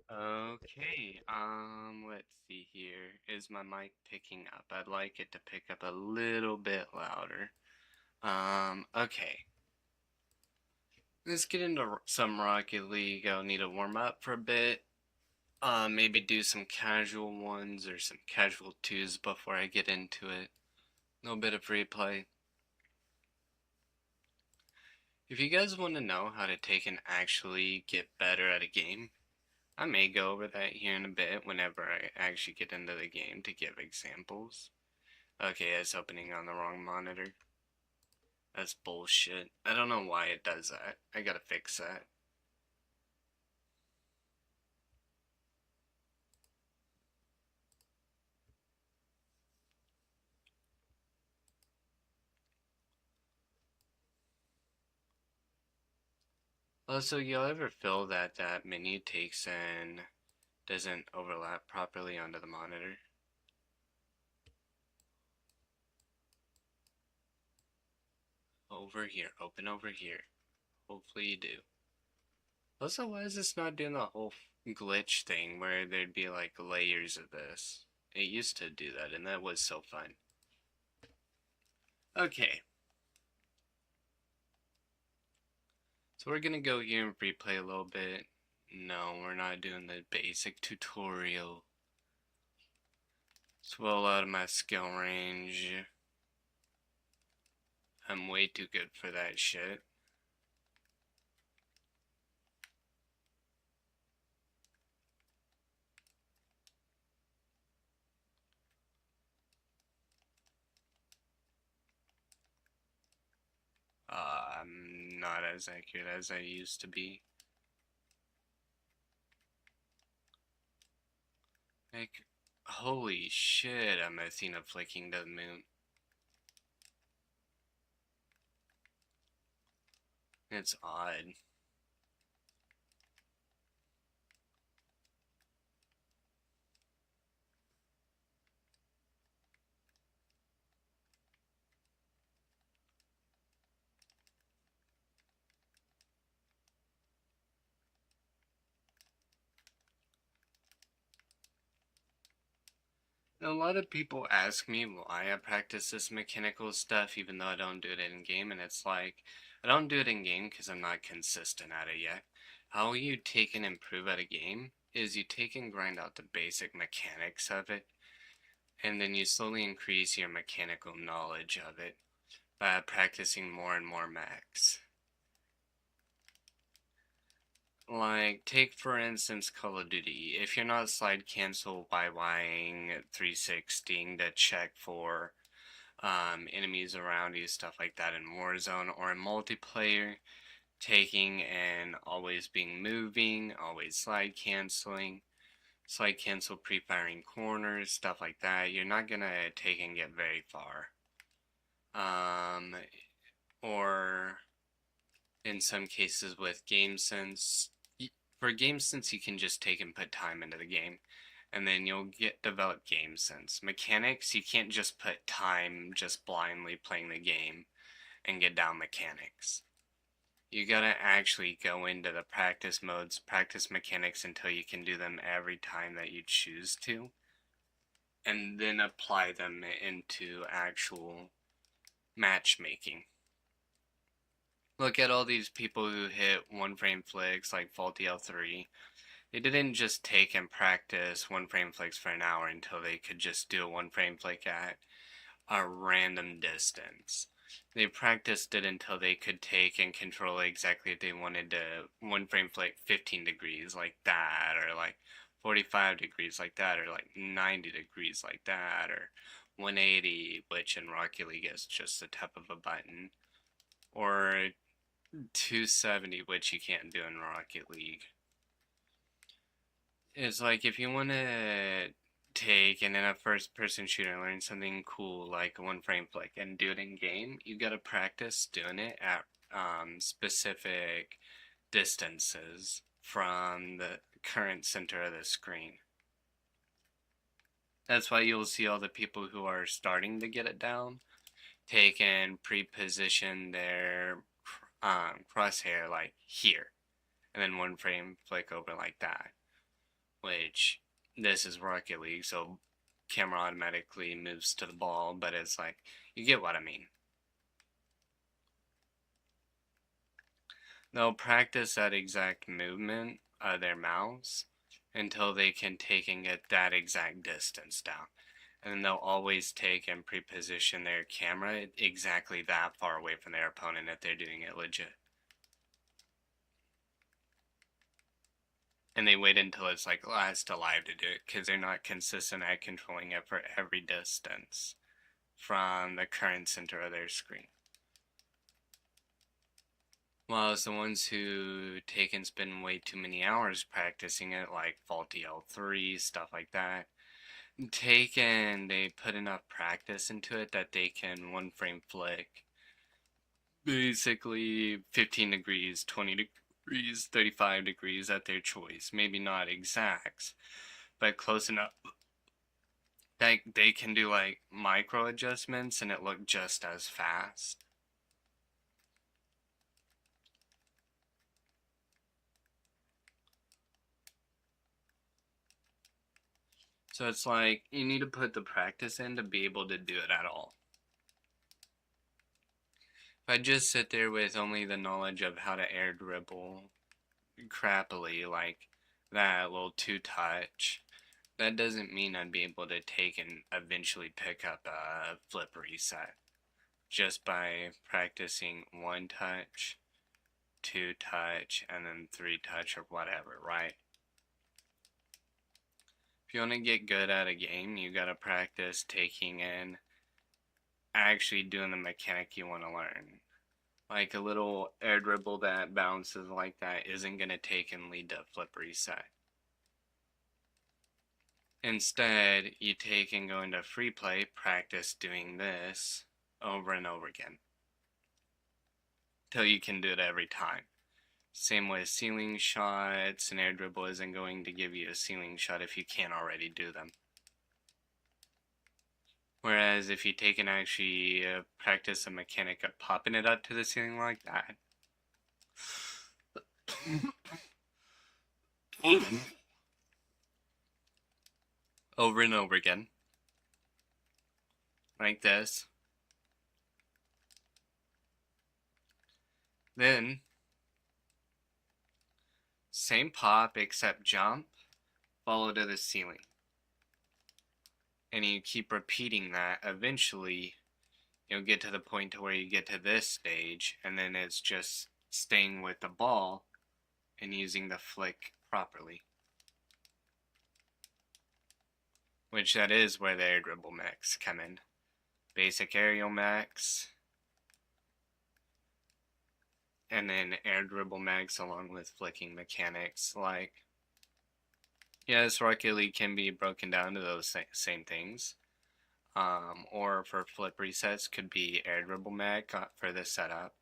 Okay, let's see here. Is my mic picking up? I'd like it to pick up a little bit louder. Okay. Let's get into some Rocket League. I'll need to warm up for a bit. Maybe do some casual ones or some casual twos before I get into it. A little bit of replay. If you guys want to know how to take and actually get better at a game, I may go over that here in a bit whenever I actually get into the game to give examples. Okay, it's opening on the wrong monitor. That's bullshit. I don't know why it does that. I gotta fix that. Also, you'll ever feel that that menu takes and doesn't overlap properly onto the monitor? Over here, open over here. Hopefully you do. Also, why is this not doing the whole glitch thing where there'd be like layers of this? It used to do that and that was so fun. Okay. So we're gonna go here and replay a little bit. No, we're not doing the basic tutorial. It's well out of my skill range. I'm way too good for that shit. I'm not as accurate as I used to be. Like, holy shit, I'm Athena flicking to the moon. It's odd. A lot of people ask me why I practice this mechanical stuff even though I don't do it in game, and it's like, I don't do it in game because I'm not consistent at it yet. How you take and improve at a game is you take and grind out the basic mechanics of it, and then you slowly increase your mechanical knowledge of it by practicing more and more mechs. Like, take for instance Call of Duty. If you're not slide cancel YYing 360ing to check for enemies around you, stuff like that in Warzone or in multiplayer, taking and always being moving, always slide cancel pre-firing corners, stuff like that, you're not gonna take and get very far. Or in some cases with GameSense, for GameSense you can just take and put time into the game, and then you'll develop game sense. Mechanics, you can't just put time just blindly playing the game and get down mechanics. You gotta actually go into the practice modes, practice mechanics until you can do them every time that you choose to, and then apply them into actual matchmaking. Look at all these people who hit one frame flicks like Faulty L3. They didn't just take and practice one frame flicks for an hour until they could just do a one frame flick at a random distance. They practiced it until they could take and control exactly if they wanted to one frame flick 15 degrees like that, or like 45 degrees like that, or like 90 degrees like that, or 180, which in Rocket League is just the tap of a button, or 270, which you can't do in Rocket League. It's like if you want to take and in a first person shooter learn something cool like a one frame flick and do it in game, you gotta practice doing it at specific distances from the current center of the screen. That's why you'll see all the people who are starting to get it down take and pre-position their crosshair like here, and then one frame flick over like that. which this is Rocket League, so camera automatically moves to the ball, but it's like, you get what I mean. They'll practice that exact movement of their mouse until they can take and get that exact distance down. And then they'll always take and pre-position their camera exactly that far away from their opponent if they're doing it legit. And they wait until it's like last alive to do it because they're not consistent at controlling it for every distance from the current center of their screen. While the ones who take and spend way too many hours practicing it, like faulty L3, stuff like that, take and they put enough practice into it that they can one frame flick basically 15 degrees, 20 degrees, 35 degrees at their choice. Maybe not exacts, but close enough that they can do like micro adjustments and it look just as fast. So it's like you need to put the practice in to be able to do it at all. If I just sit there with only the knowledge of how to air dribble crappily, like that little two touch, that doesn't mean I'd be able to take and eventually pick up a flip reset just by practicing one touch, two touch, and then three touch or whatever, right? If you want to get good at a game, you gotta practice taking in actually doing the mechanic you want to learn. Like a little air dribble that bounces like that isn't gonna take and lead to a flip reset. Instead, you take and go into free play, practice doing this over and over again till you can do it every time. Same with ceiling shots. An air dribble isn't going to give you a ceiling shot if you can't already do them. Whereas if you take and actually practice a mechanic of popping it up to the ceiling like that, over and over again, like this, then same pop except jump, follow to the ceiling. And you keep repeating that, eventually you'll get to the point to where you get to this stage, and then it's just staying with the ball and using the flick properly. Which that is where the air dribble mechs come in. Basic aerial mechs, and then air dribble mechs along with flicking mechanics. Like, yes, Rocket League can be broken down to those same things. Or for flip resets could be air dribble mech for the setup,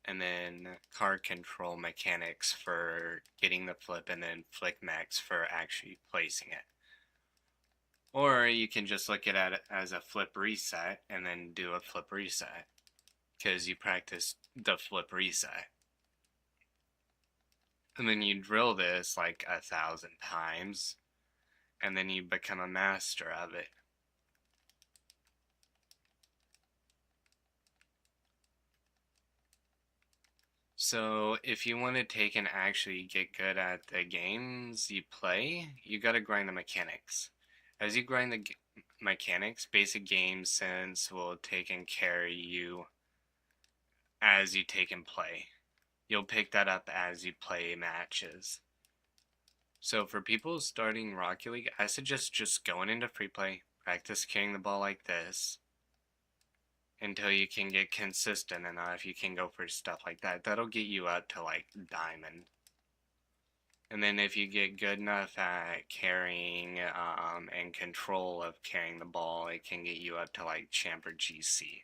and then car control mechanics for getting the flip, and then flick mechs for actually placing it. Or you can just look at it as a flip reset and then do a flip reset because you practice the flip reset. And then you drill this like 1,000 times and then you become a master of it. So if you want to take and actually get good at the games you play, you got to grind the mechanics. As you grind the mechanics, basic game sense will take and carry you as you take and play. You'll pick that up as you play matches. So for people starting Rocket League, I suggest just going into free play, practice carrying the ball like this until you can get consistent enough. You can go for stuff like that. That'll get you up to like diamond. And then if you get good enough at carrying and control of carrying the ball, it can get you up to like champ or GC.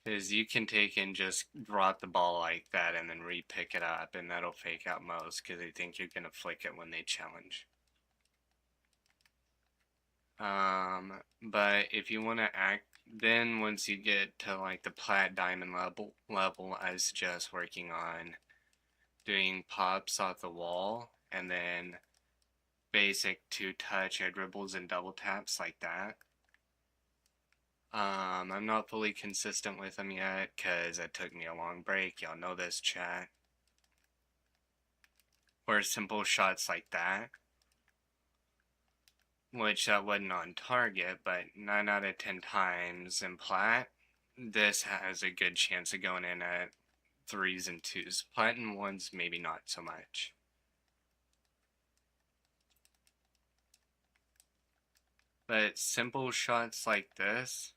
Because you can take and just drop the ball like that and then re-pick it up, and that'll fake out most because they think you're going to flick it when they challenge. But if you want to act, then once you get to like the plat diamond level, I suggest working on doing pops off the wall and then basic two touch air dribbles and double taps like that. I'm not fully consistent with them yet because it took me a long break. Y'all know this, chat. Or simple shots like that, which that wasn't on target, but 9 out of 10 times in plat, this has a good chance of going in at 3s and 2s. Plat and 1s, maybe not so much. But simple shots like this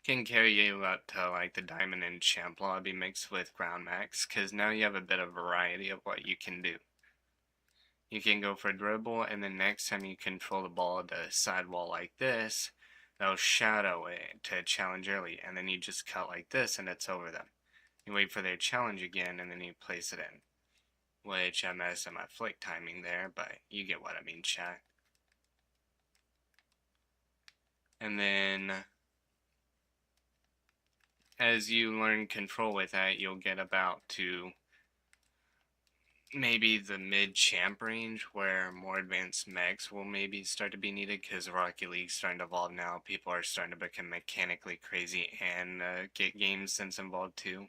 can carry you up to like the diamond and champ lobby mixed with ground max, because now you have a bit of variety of what you can do. You can go for a dribble, and then next time you control the ball to sidewall like this, they'll shadow it to challenge early, and then you just cut like this and it's over them. You wait for their challenge again, and then you place it in. Which I messed up my flick timing there, but you get what I mean, chat. And then as you learn control with that, you'll get about to maybe the mid-champ range where more advanced mechs will maybe start to be needed, because Rocket League's starting to evolve now. People are starting to become mechanically crazy and get game sense involved too.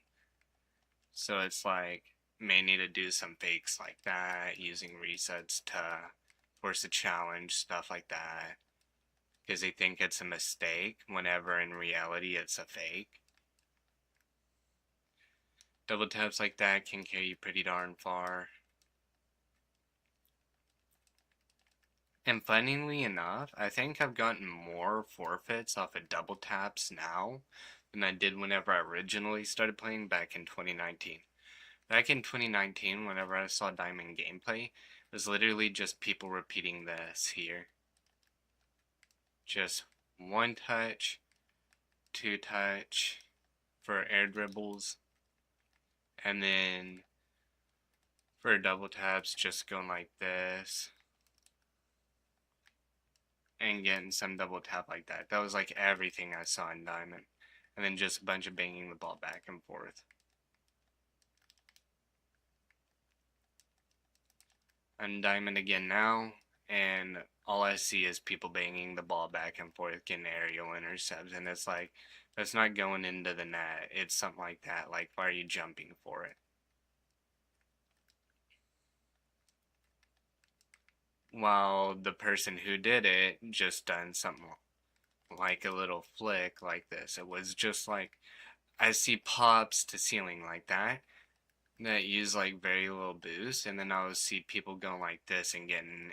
So it's like, may need to do some fakes like that, using resets to force a challenge, stuff like that. Because they think it's a mistake, whenever in reality it's a fake. Double taps like that can carry you pretty darn far. And funnily enough, I think I've gotten more forfeits off of double taps now than I did whenever I originally started playing back in 2019. Back in 2019, whenever I saw Diamond gameplay, it was literally just people repeating this here. Just one touch, two touch for air dribbles, and then for double taps, just going like this and getting some double tap like that. That was like everything I saw in Diamond. And then just a bunch of banging the ball back and forth. I'm Diamond again now, and all I see is people banging the ball back and forth, getting aerial intercepts, and it's like, that's not going into the net. It's something like that. Like, why are you jumping for it? While the person who did it just done something like a little flick like this. It was just like, I see pops to ceiling like that use like very little boost, and then I would see people going like this and getting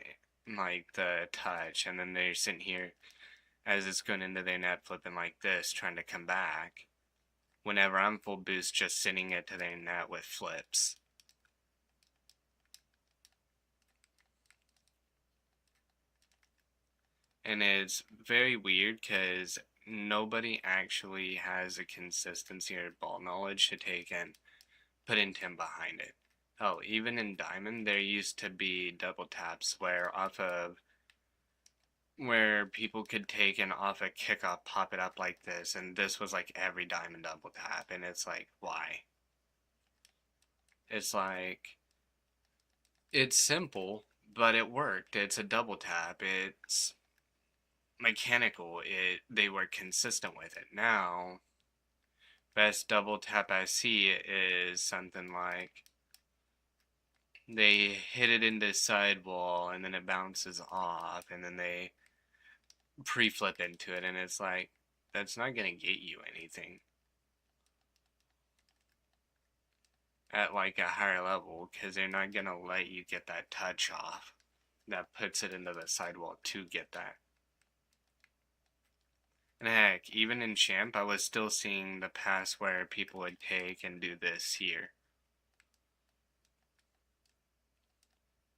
like the touch, and then they're sitting here as it's going into their net flipping like this, trying to come back. Whenever I'm full boost, just sending it to their net with flips. And it's very weird because nobody actually has a consistency or ball knowledge to take and put intent behind it. Oh, even in Diamond, there used to be double taps where people could take and off a kickoff, pop it up like this, and this was like every Diamond double tap, and it's like, why? It's like, it's simple, but it worked. It's a double tap. It's mechanical. They were consistent with it. Now, best double tap I see is something like they hit it into sidewall and then it bounces off and then they pre-flip into it, and it's like, that's not gonna get you anything at like a higher level, because they're not gonna let you get that touch off that puts it into the sidewall to get that. And heck, even in Champ, I was still seeing the pass where people would take and do this here.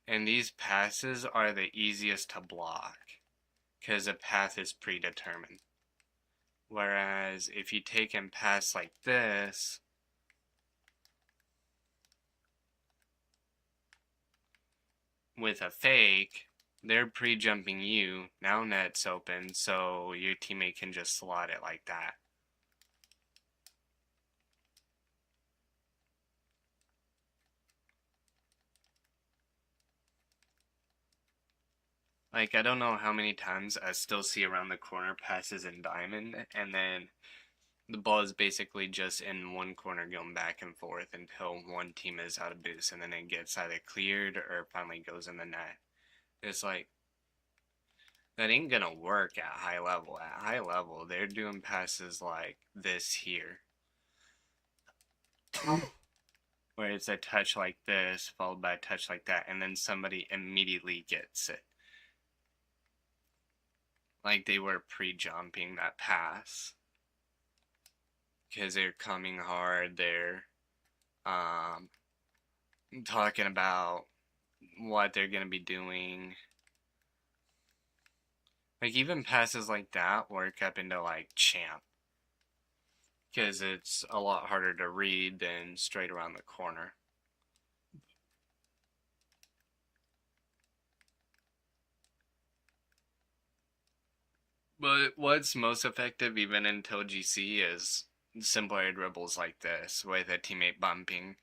And these passes are the easiest to block because the path is predetermined. Whereas if you take and pass like this, with a fake, they're pre-jumping you, now net's open, so your teammate can just slot it like that. Like, I don't know how many times I still see around the corner passes in diamond, and then the ball is basically just in one corner going back and forth until one team is out of boost, and then it gets either cleared or finally goes in the net. It's like, that ain't gonna work at high level. At high level, they're doing passes like this here, where it's a touch like this, followed by a touch like that, and then somebody immediately gets it. Like they were pre-jumping that pass. Because they're coming hard, they're talking about what they're gonna be doing. Like even passes like that work up into like champ, because it's a lot harder to read than straight around the corner. But what's most effective even until GC is simple air dribbles like this with a teammate bumping.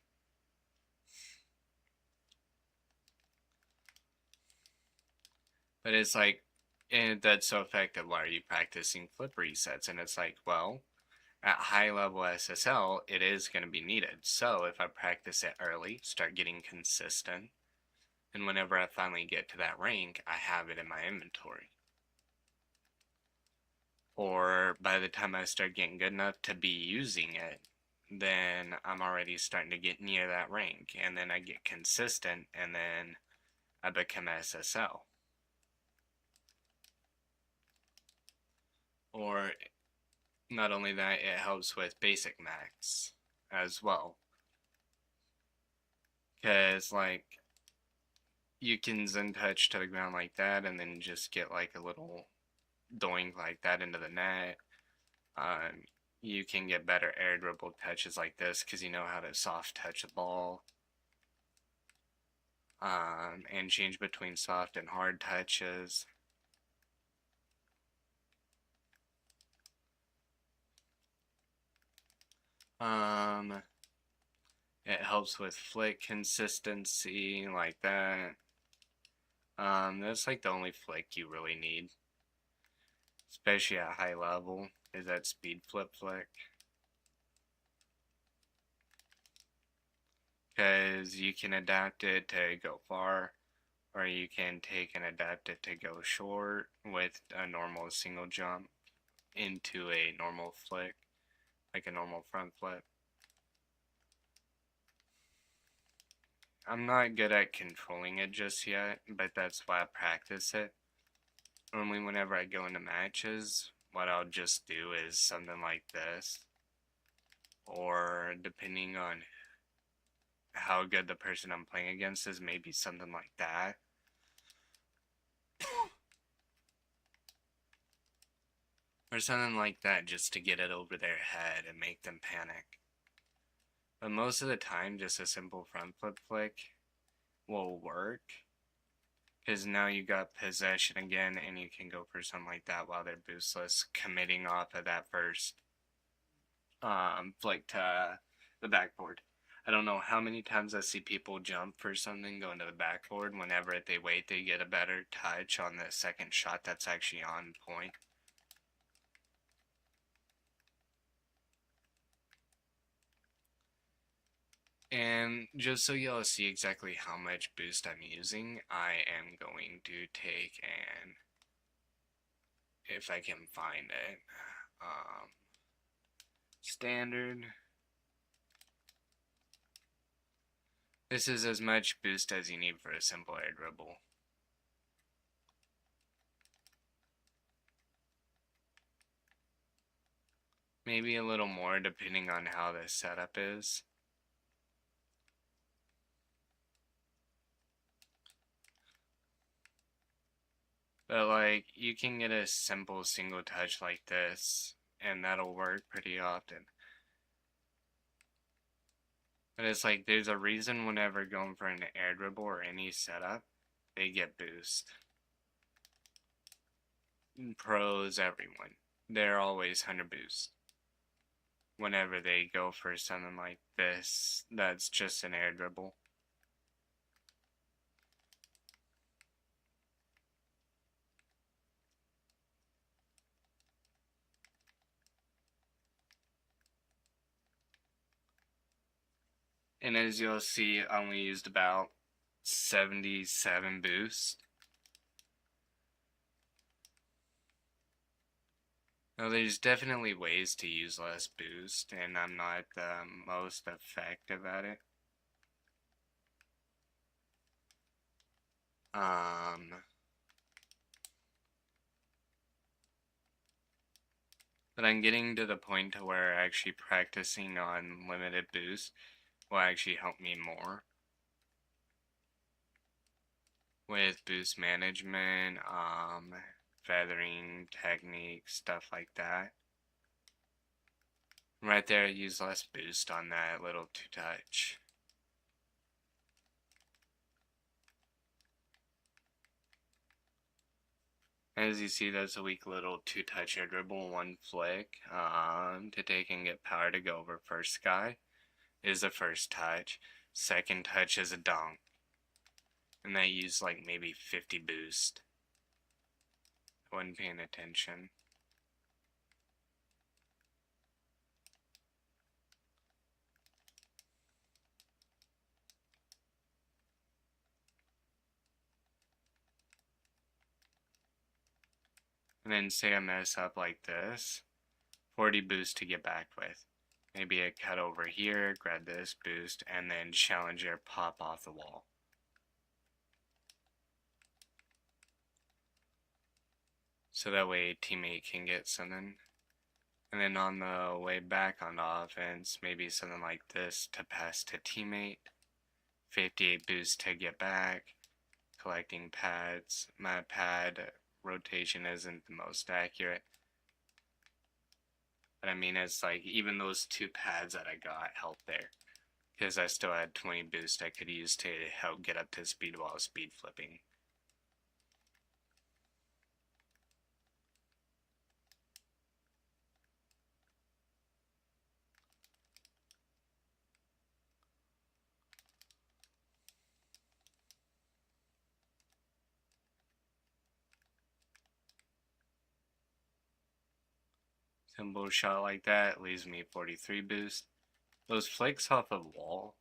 But it's like, and that's so effective. Why are you practicing flip resets? And it's like, well, at high level SSL, it is going to be needed. So if I practice it early, start getting consistent, and whenever I finally get to that rank, I have it in my inventory. Or by the time I start getting good enough to be using it, then I'm already starting to get near that rank, and then I get consistent, and then I become SSL. Or not only that, it helps with basic max as well. Because, like, you can Zen touch to the ground like that, and then just get, like, a little doink like that into the net. You can get better air dribble touches like this because you know how to soft touch the ball. And change between soft and hard touches. It helps with flick consistency like that. That's like the only flick you really need, especially at high level, is that speed flip flick. Because you can adapt it to go far, or you can take and adapt it to go short with a normal single jump into a normal flick, like a normal front flip. I'm not good at controlling it just yet, but that's why I practice it. Normally whenever I go into matches, what I'll just do is something like this. Or depending on how good the person I'm playing against is, maybe something like that. Or something like that just to get it over their head and make them panic. But most of the time, just a simple front flip flick will work. Because now you got possession again, and you can go for something like that while they're boostless, committing off of that first flick to the backboard. I don't know how many times I see people jump for something, go into the backboard. Whenever they wait, they get a better touch on the second shot that's actually on point. And just so y'all see exactly how much boost I'm using, I am going to take and, if I can find it, standard. This is as much boost as you need for a simple air dribble. Maybe a little more depending on how the setup is. But like, you can get a simple single touch like this, and that'll work pretty often. But it's like, there's a reason whenever going for an air dribble or any setup, they get boost. pros, everyone. They're always 100 boost. Whenever they go for something like this, that's just an air dribble. And as you'll see, I only used about 77 boosts. Now, there's definitely ways to use less boost, and I'm not the most effective at it. But I'm getting to the point to where actually practicing on limited boost will actually help me more with boost management, feathering techniques, stuff like that. Right there, I use less boost on that little two-touch. As you see, that's a weak little two-touch air dribble, one flick to take and get power to go over first sky is the first touch. Second touch is a dunk. And I use like maybe 50 boost. I wasn't paying attention. And then say I mess up like this, 40 boost to get back with. Maybe a cut over here, grab this boost, and then challenger pop off the wall. So that way a teammate can get something. And then on the way back on the offense, maybe something like this to pass to teammate. 58 boost to get back. Collecting pads. My pad rotation isn't the most accurate. But I mean, it's like even those two pads that I got helped there. Because I still had 20 boost I could use to help get up to speed while speed flipping. Simple shot like that leaves me 43 boost. Those flicks off the wall,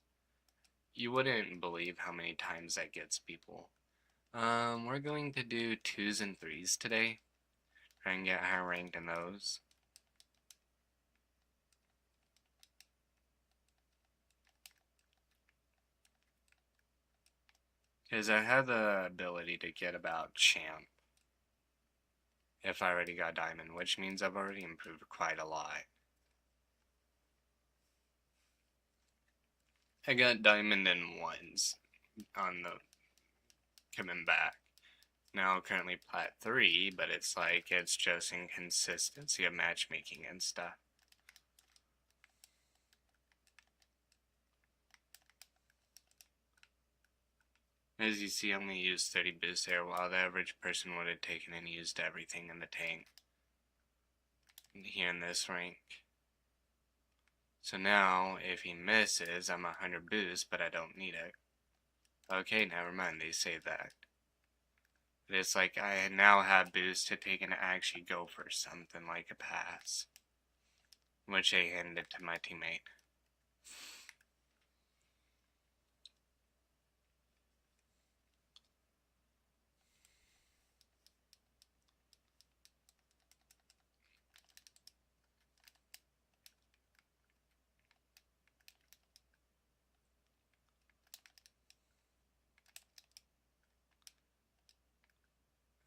you wouldn't believe how many times that gets people. We're going to do 2s and 3s today. Try and get higher ranked in those. Because I have the ability to get about champ if I already got diamond, which means I've already improved quite a lot. I got diamond in ones on the coming back. Now currently plat 3, but it's like it's just inconsistency of matchmaking and stuff. As you see, I only used 30 boost there, while the average person would have taken and used everything in the tank here in this rank. So now, if he misses, I'm 100 boost, but I don't need it. Okay, never mind, they say that. But it's like I now have boost to take and actually go for something like a pass, which I handed to my teammate.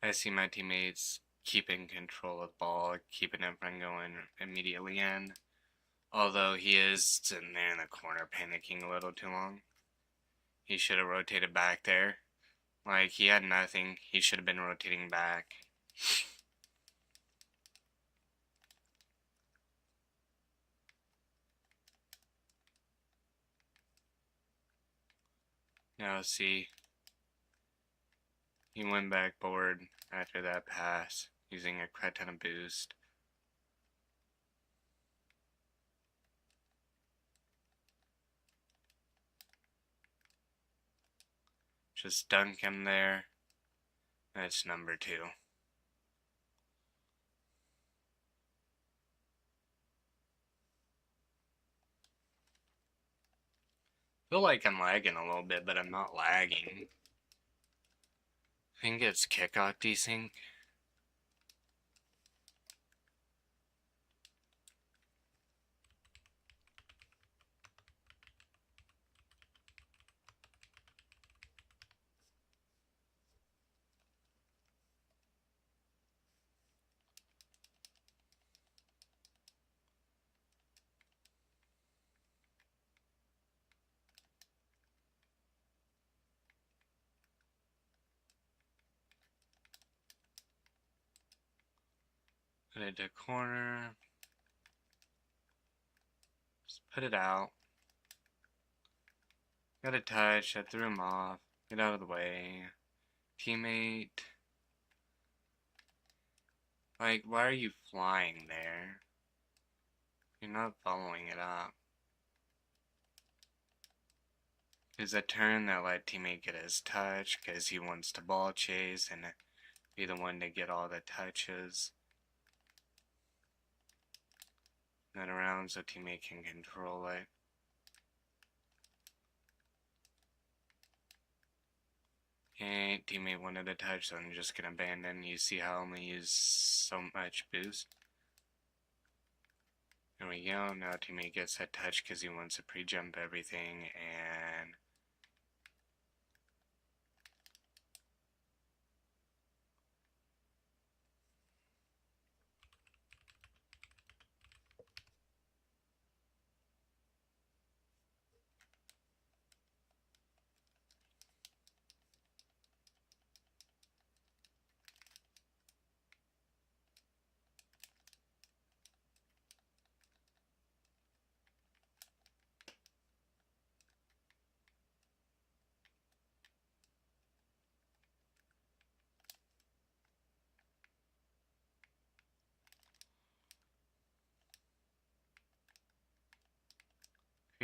I see my teammates keeping control of the ball, keeping it from going immediately in. Although he is sitting there in the corner panicking a little too long. He should have rotated back there. Like, he had nothing. He should have been rotating back. Now see, he went back forward after that pass. using a crap ton of boost. Just dunk him there. That's number 2. Feel like I'm lagging a little bit, but I'm not lagging. I think it's kickoff desync. Put it to corner. Just put it out. Got a touch. I threw him off. Get out of the way. Teammate. Like, why are you flying there? You're not following it up. Is a turn that let teammate get his touch because he wants to ball chase and be the one to get all the touches. Then around so teammate can control it. Okay, teammate wanted a touch, so I'm just gonna abandon. You see how I only use so much boost. There we go. Now teammate gets that touch because he wants to pre-jump everything, and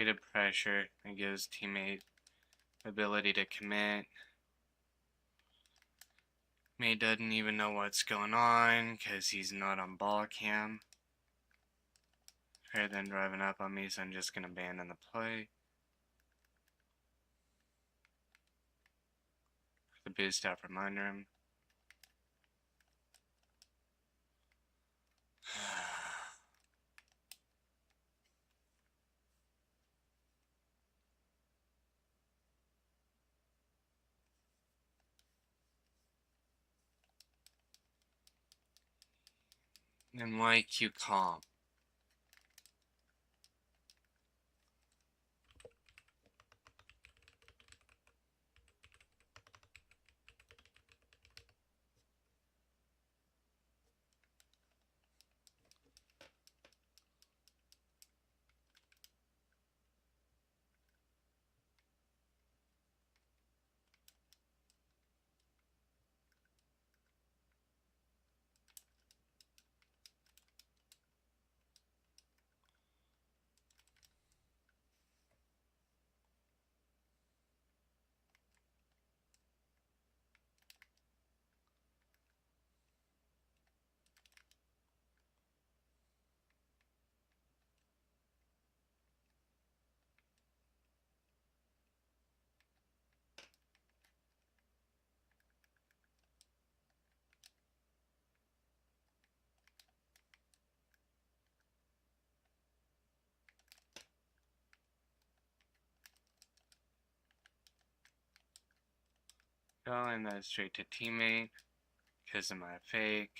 creative pressure that gives teammate ability to commit. May doesn't even know what's going on because he's not on ball cam. Rather than driving up on me, so I'm just gonna abandon the play. The boost out from under him. And YQ calm. Going that straight to teammate because of my fake.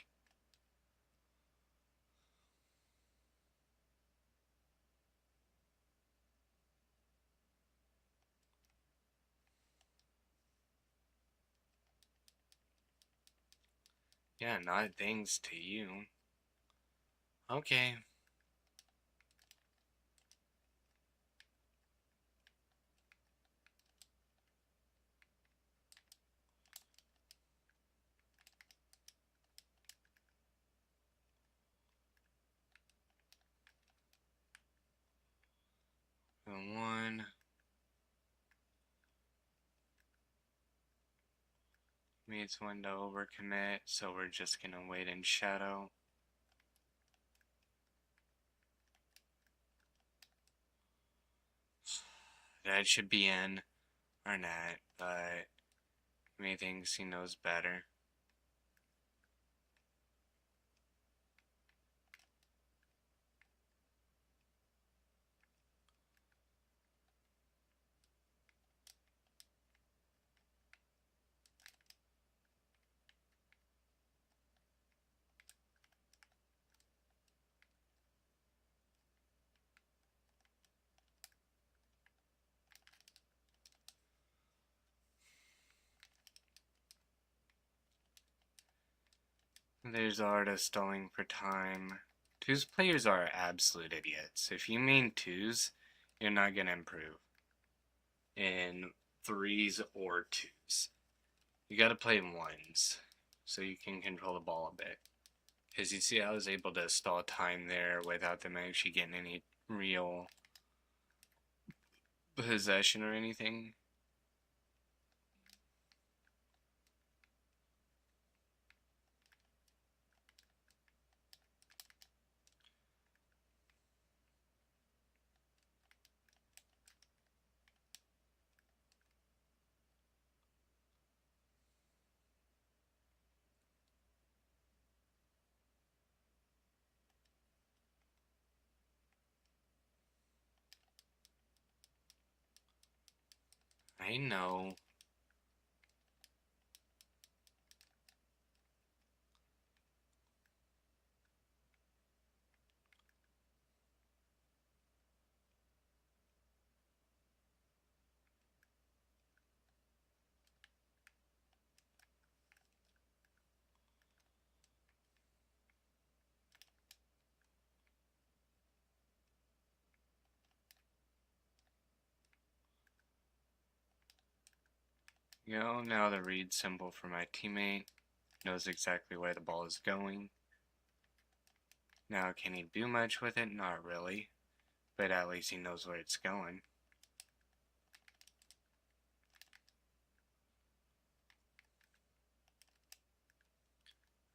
Yeah, not thanks to you. Okay. Teammates want to overcommit, so we're just gonna wait in shadow. That should be in our net, but he thinks he knows better. There's artist stalling for time. Twos players are absolute idiots. If you main twos, you're not gonna improve in threes or twos. You gotta play ones so you can control the ball a bit. Because you see, I was able to stall time there without them actually getting any real possession or anything. I know. You know, now the read symbol for my teammate knows exactly where the ball is going. Now, can he do much with it? Not really. But at least he knows where it's going.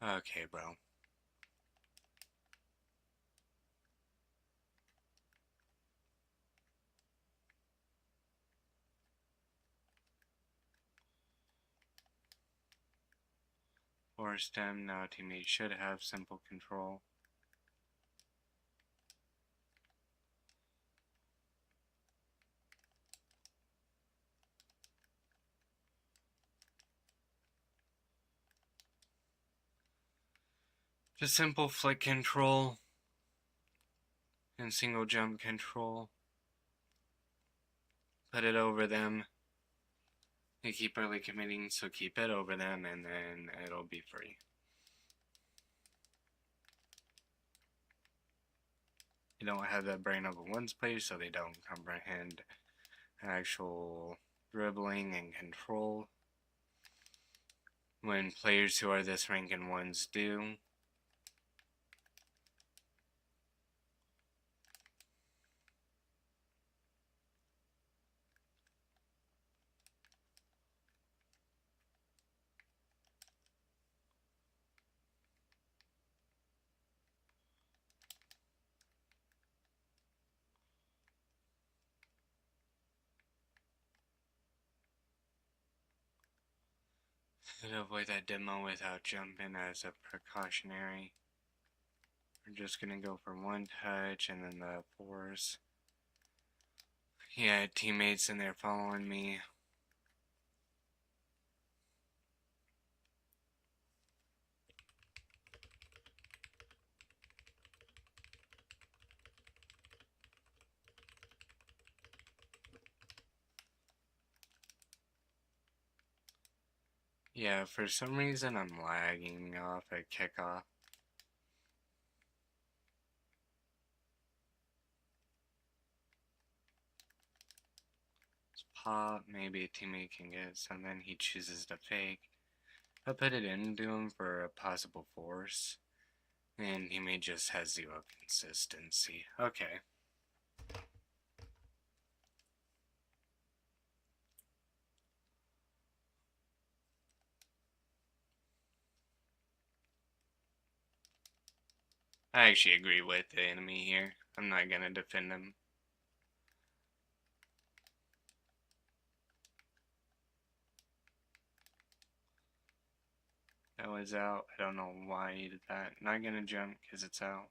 Okay, bro. Forced him. Now teammate should have simple control. Just simple flick control and single jump control. Put it over them. They keep early committing, so keep it over them and then it'll be free. You don't have the brain of a ones player, so they don't comprehend actual dribbling and control. When players who are this rank in ones do, to avoid that demo without jumping as a precautionary. We're just gonna go for one touch and then the force. Yeah, teammates in there following me. Yeah, for some reason I'm lagging off at kickoff. Let's pop, maybe a teammate can get something. He chooses to fake. I'll put it into him for a possible force. And teammate just has zero consistency. Okay. I actually agree with the enemy here. I'm not gonna defend him. That was out. I don't know why he did that. Not gonna jump because it's out.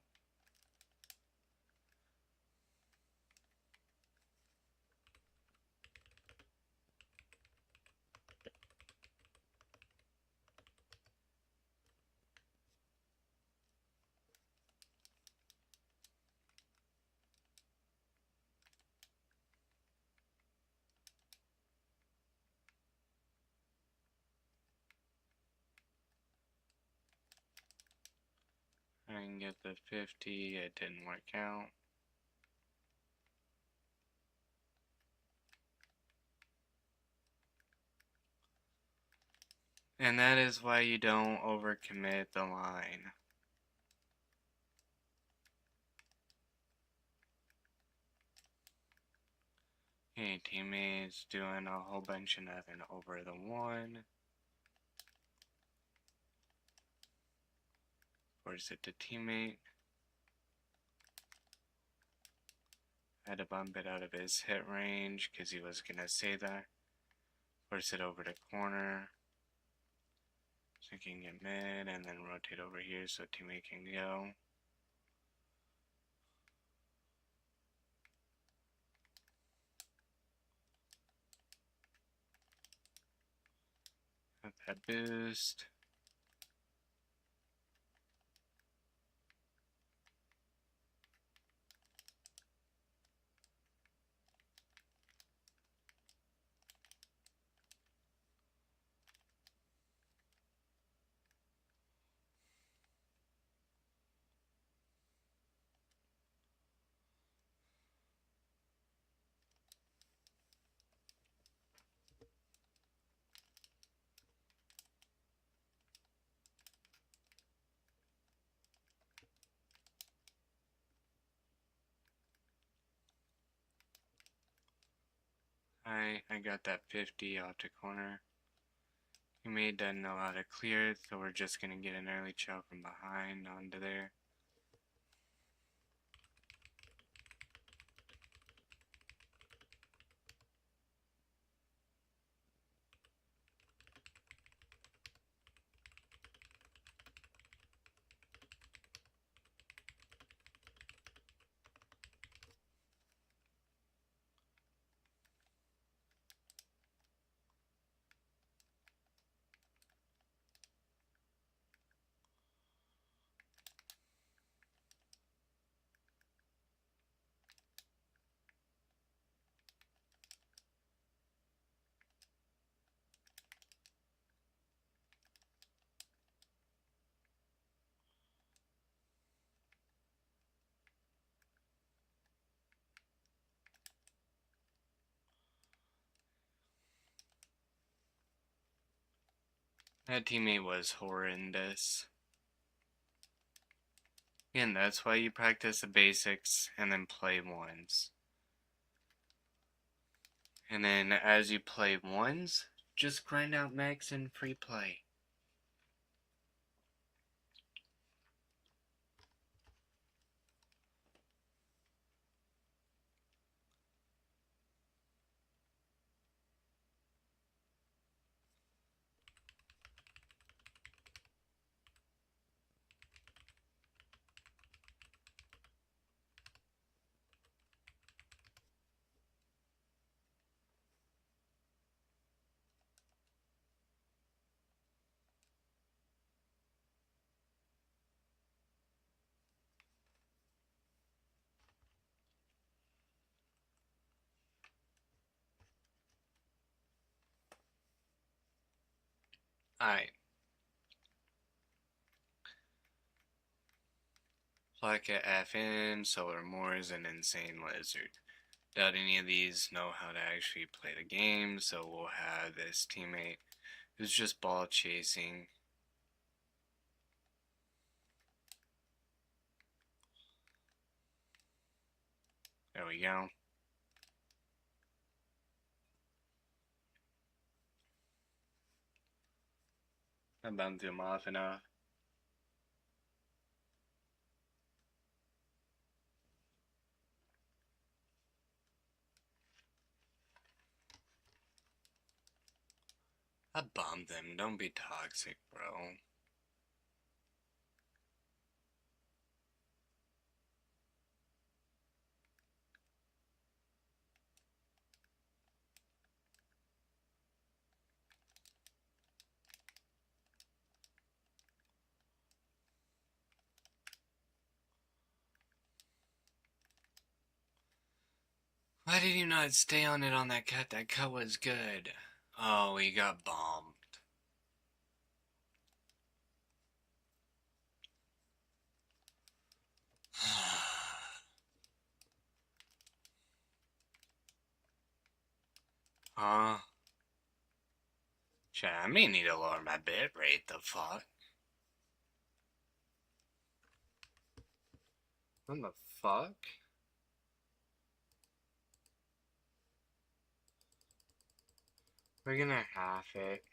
I can get the 50. It didn't work out. And that is why you don't overcommit the line. Okay, teammates doing a whole bunch of nothing over the one. Force it to teammate. Had to bump it out of his hit range because he was gonna say that. Force it over to corner. So he can get mid and then rotate over here so teammate can go. Have that boost. I got that 50 off the corner. Teammate doesn't know how to clear it, so we're just gonna get an early choke from behind onto there. That teammate was horrendous. And that's why you practice the basics and then play ones. And then as you play ones, just grind out max and free play. Alright. Plaka FN, Solar Moore is an insane lizard. Doubt any of these know how to actually play the game, so we'll have this teammate who's just ball chasing. There we go. I bumped him off enough. I bombed them. Don't be toxic, bro. Why did you not stay on it on that cut? That cut was good. Oh, he got bombed. Huh? Shit, I may need to lower my bit rate, the fuck? What the fuck? We're gonna half it.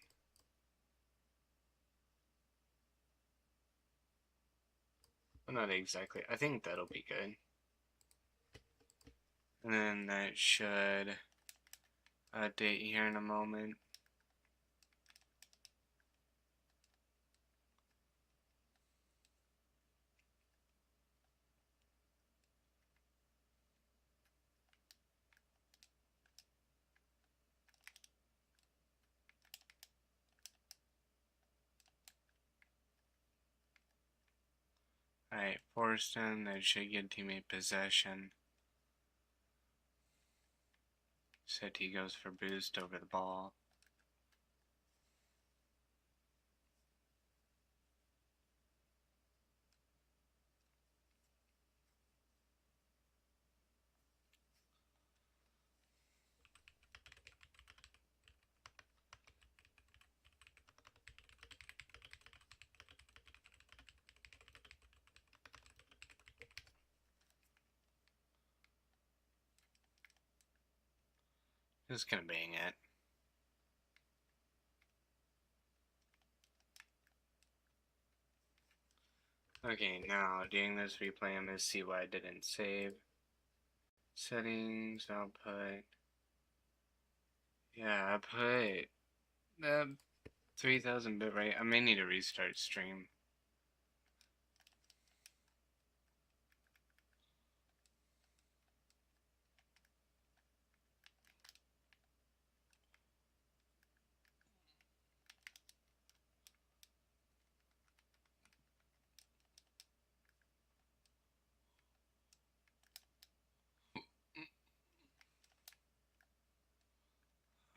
Well, not exactly. I think that'll be good. And then that should update here in a moment. Alright, Forston, that should get teammate possession. City goes for boost over the ball. Just gonna bang it. Okay, now doing this replay, I'm gonna see why I didn't save. Settings, output. Yeah, I put the 3000 bit rate. I may need to restart stream.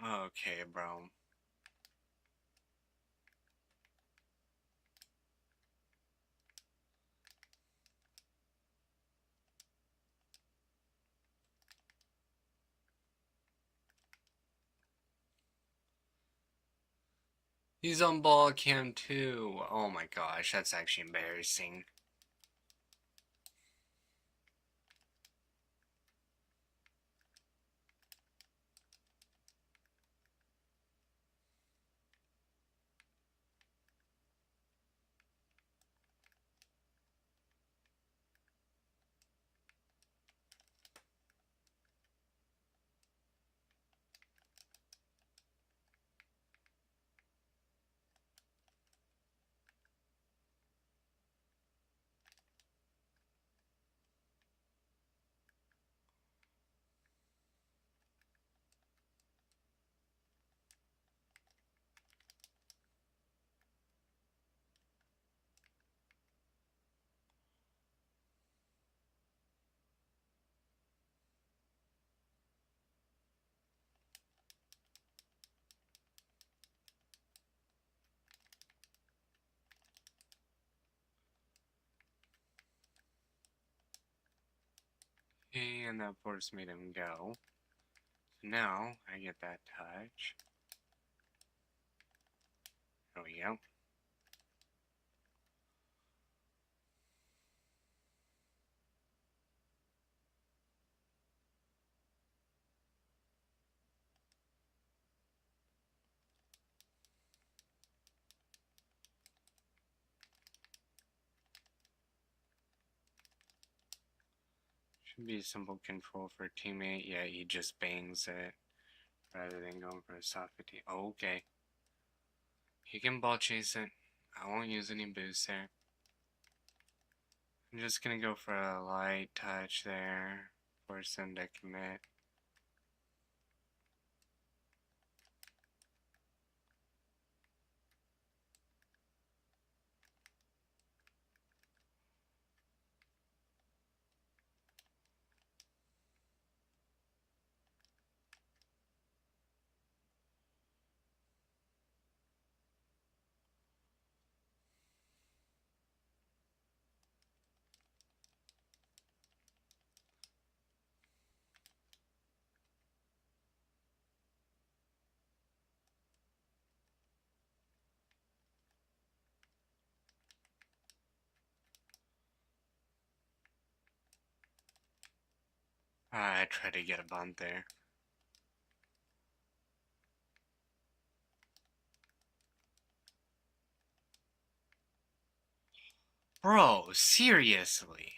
Okay, bro. He's on ball cam too. Oh my gosh, that's actually embarrassing. And that force made him go. So now I get that touch. There we go. Should be simple control for teammate. Yeah, he just bangs it rather than going for a soft 15. Oh, okay. You can ball chase it. I won't use any boost there. I'm just gonna go for a light touch there. Force him to commit. I try to get a bunt there. Bro, seriously.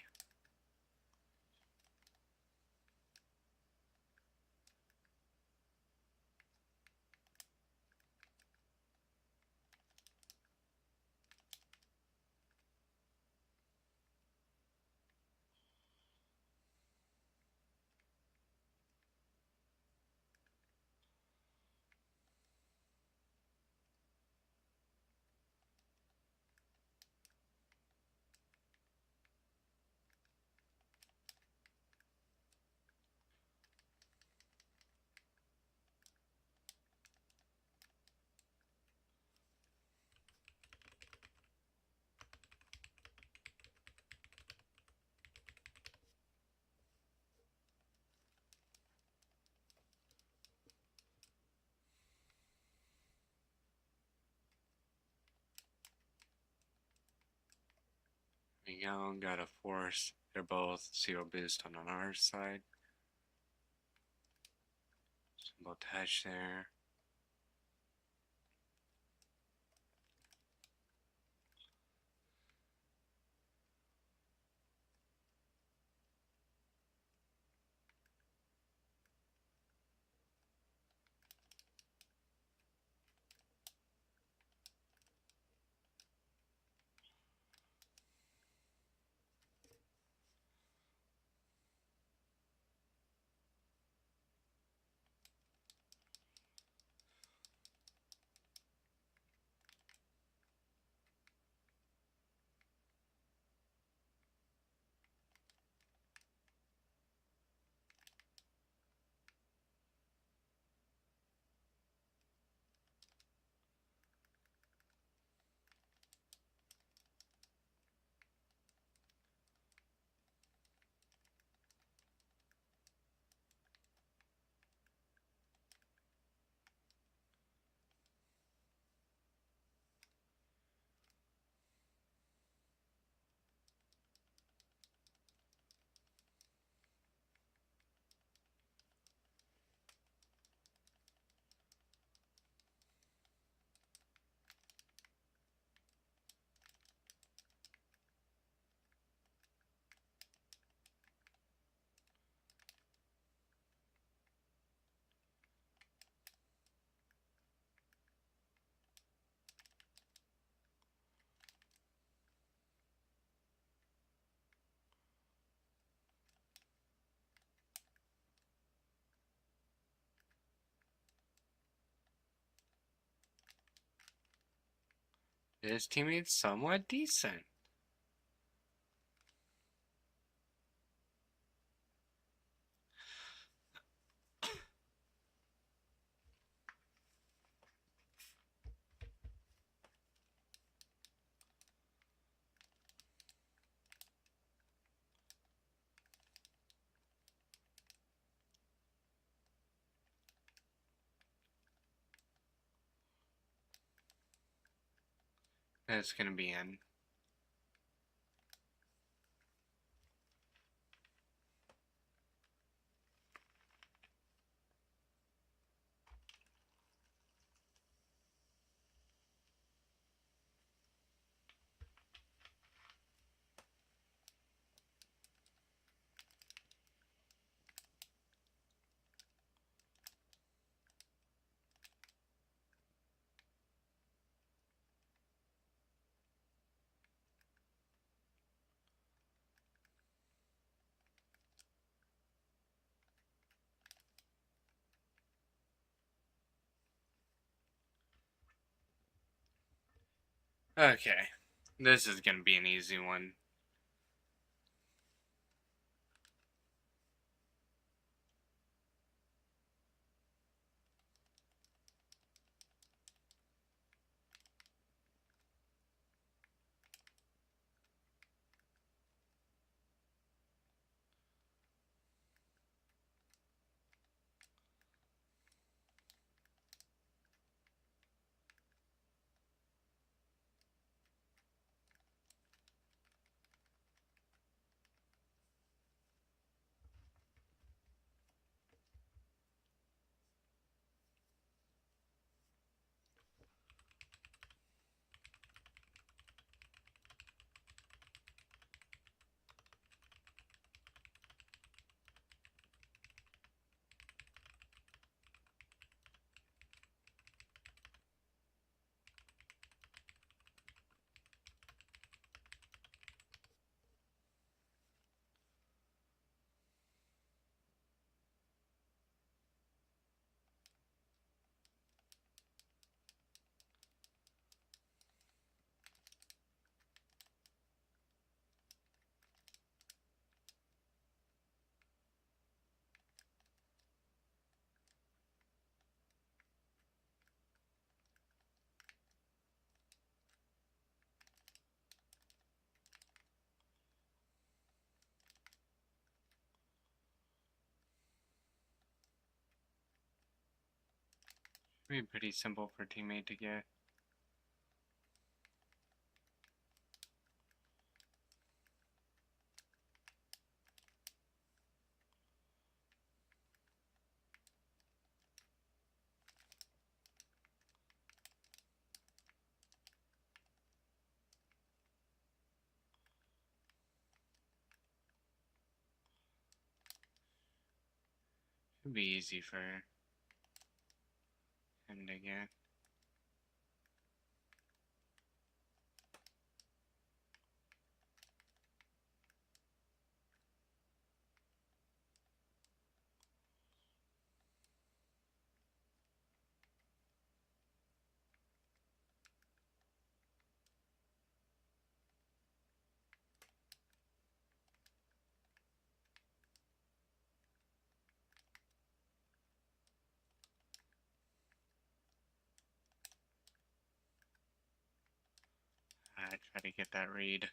We go, gotta force. They're both 0 boost on our side. Simple touch there. His teammate's somewhat decent. That's gonna be in. Okay. This is gonna be an easy one. Should be pretty simple for a teammate to get. Should be easy for him to get. I try to get that read.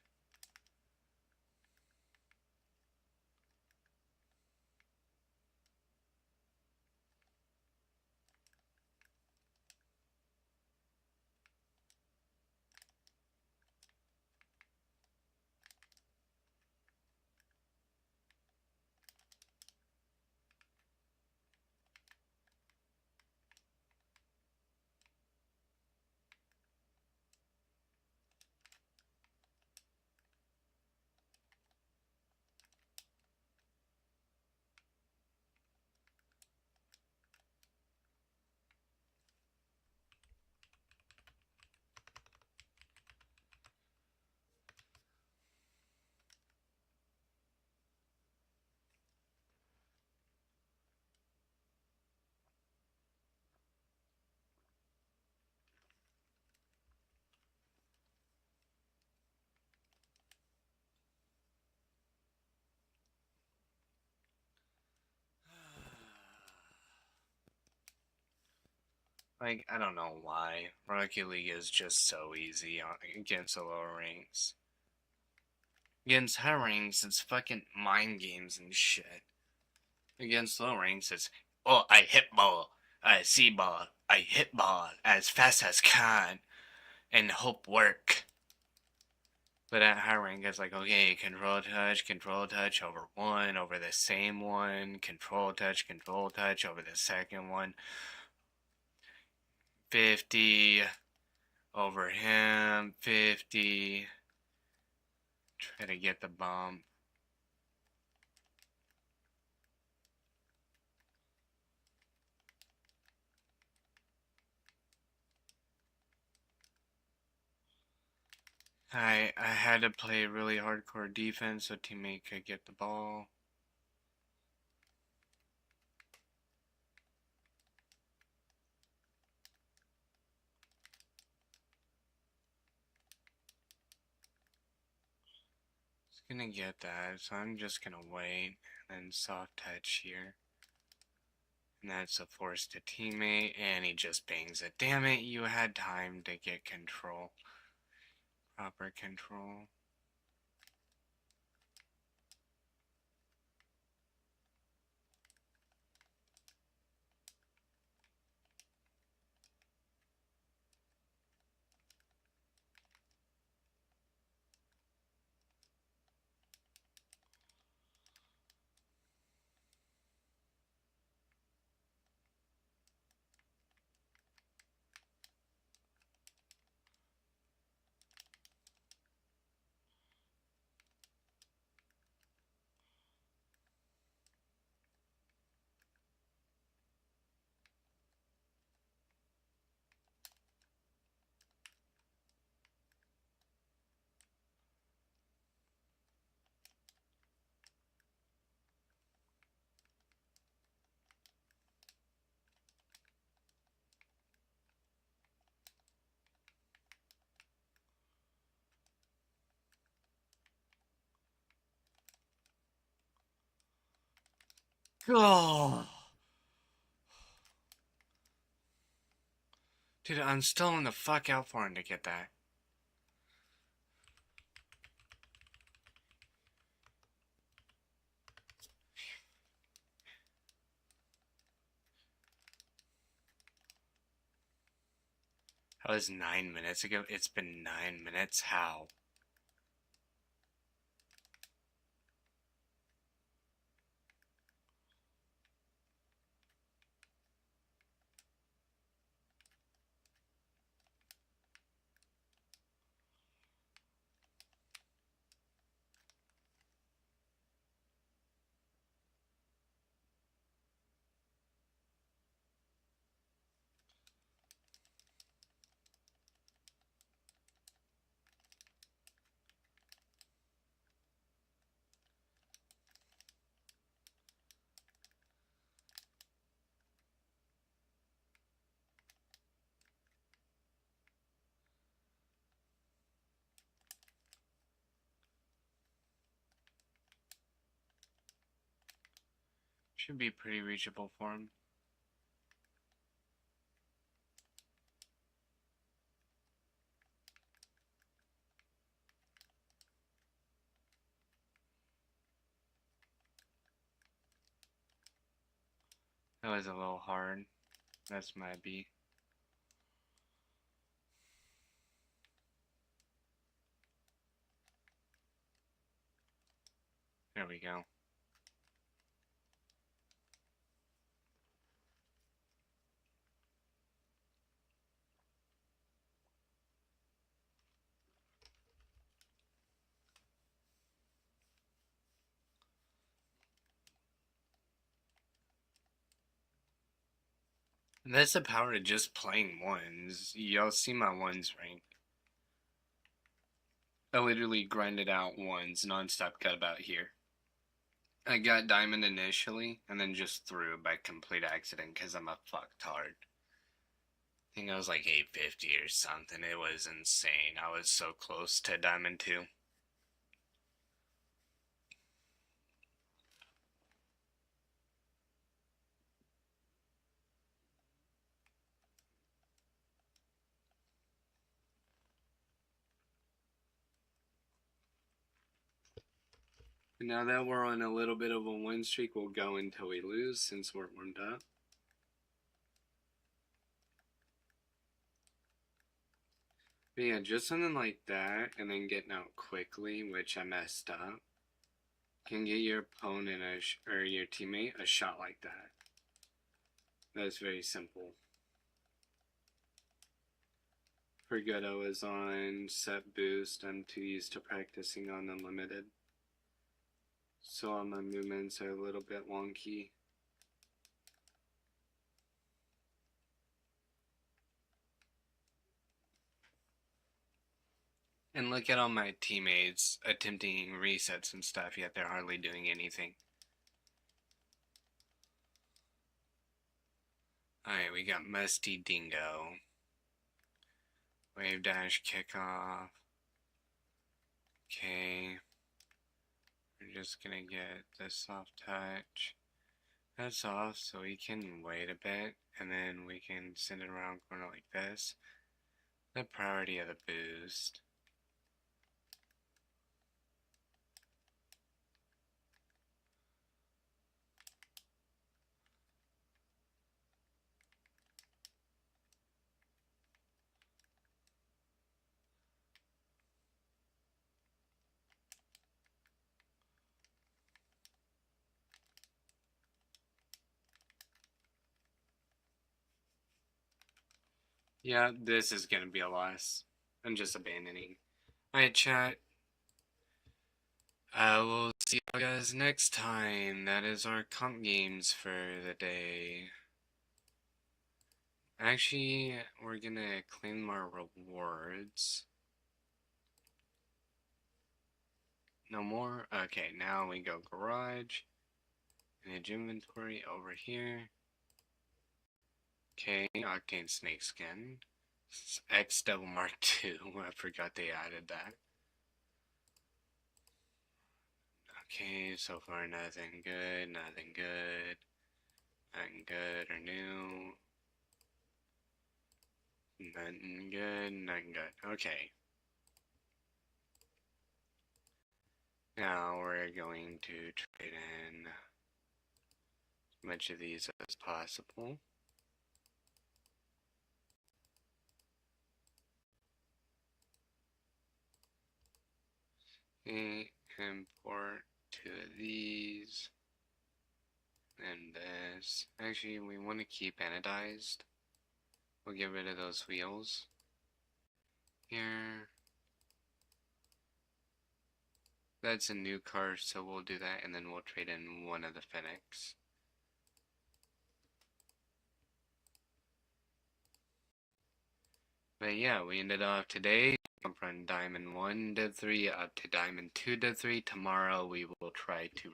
Like, I don't know why. Rocket League is just so easy against the lower ranks. Against high ranks, it's fucking mind games and shit. Against low ranks, it's, oh, I hit ball, I see ball, I hit ball as fast as can, and hope work. But at high rank, it's like, okay, control touch over one, over the same one, control touch over the second one. 50 over him, 50. Try to get the bomb. I had to play really hardcore defense so teammate could get the ball. gonna get that, so I'm just gonna wait and then soft touch here. And that's a force to teammate, and he just bangs it. Damn it, you had time to get control. Proper control. Oh! Dude, I'm still on the fuck out for him to get that. That was 9 minutes ago. It's been 9 minutes. How? Should be pretty reachable for him. That was a little hard. That's my B. There we go. And that's the power of just playing ones. Y'all see my ones rank. I literally grinded out ones nonstop, got about here. I got diamond initially, and then just threw by complete accident because I'm a fucktard. I think I was like 850 or something. It was insane. I was so close to diamond 2. Now that we're on a little bit of a win streak, we'll go until we lose since we're warmed up. But yeah, just something like that, and then getting out quickly, which I messed up, can get your opponent or your teammate a shot like that. That's very simple. Forgetto is on set boost. I'm too used to practicing on unlimited, so all my movements are a little bit wonky. And look at all my teammates attempting resets and stuff, yet they're hardly doing anything. Alright, we got Musty Dingo. Wave dash kickoff. Okay. just gonna get the soft touch. That's off so we can wait a bit and then we can send it around corner like this. The priority of the boost. Yeah, this is gonna be a loss. I'm just abandoning. Alright, chat. We'll see you guys next time. That is our comp games for the day. Actually, we're gonna claim our rewards. No more? Okay, now we go garage. Image inventory over here. Okay, Octane Snakeskin. X Devil Mark II. I forgot they added that. Okay, so far nothing good, nothing good. Nothing good or new. Nothing good, nothing good. Okay. Now we're going to trade in as much of these as possible. Okay, import two of these. And this. Actually, we want to keep anodized. We'll get rid of those wheels. Here. That's a new car, so we'll do that, and then we'll trade in one of the Fennecs. But yeah, we ended off today from Diamond 1 to 3 up to Diamond 2 to 3. Tomorrow we will try to